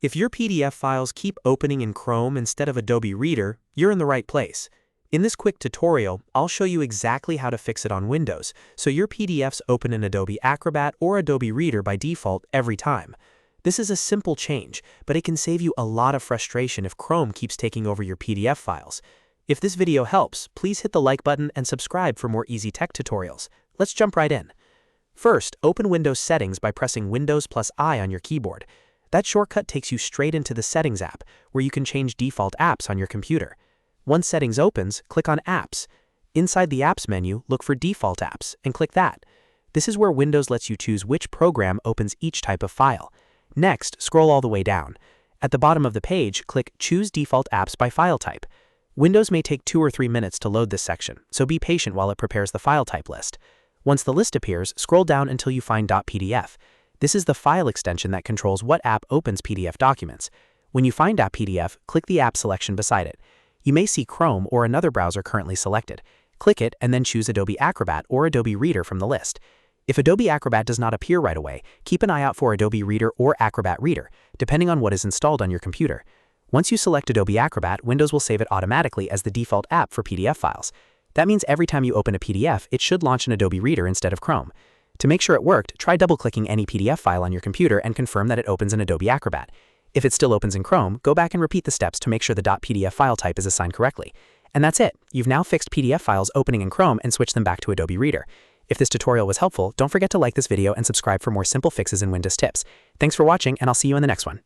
If your PDF files keep opening in Chrome instead of Adobe Reader, you're in the right place. In this quick tutorial, I'll show you exactly how to fix it on Windows, so your PDFs open in Adobe Acrobat or Adobe Reader by default every time. This is a simple change, but it can save you a lot of frustration if Chrome keeps taking over your PDF files. If this video helps, please hit the like button and subscribe for more easy tech tutorials. Let's jump right in. First, open Windows Settings by pressing Windows plus I on your keyboard. That shortcut takes you straight into the Settings app, where you can change default apps on your computer. Once Settings opens, click on Apps. Inside the Apps menu, look for Default Apps and click that. This is where Windows lets you choose which program opens each type of file. Next, scroll all the way down. At the bottom of the page, click Choose Default Apps by File Type. Windows may take 2 or 3 minutes to load this section, so be patient while it prepares the file type list. Once the list appears, scroll down until you find .pdf. This is the file extension that controls what app opens PDF documents. When you find .pdf, click the app selection beside it. You may see Chrome or another browser currently selected. Click it and then choose Adobe Acrobat or Adobe Reader from the list. If Adobe Acrobat does not appear right away, keep an eye out for Adobe Reader or Acrobat Reader, depending on what is installed on your computer. Once you select Adobe Acrobat, Windows will save it automatically as the default app for PDF files. That means every time you open a PDF, it should launch an Adobe Reader instead of Chrome. To make sure it worked, try double-clicking any PDF file on your computer and confirm that it opens in Adobe Acrobat. If it still opens in Chrome, go back and repeat the steps to make sure the .pdf file type is assigned correctly. And that's it. You've now fixed PDF files opening in Chrome and switched them back to Adobe Reader. If this tutorial was helpful, don't forget to like this video and subscribe for more simple fixes and Windows tips. Thanks for watching, and I'll see you in the next one.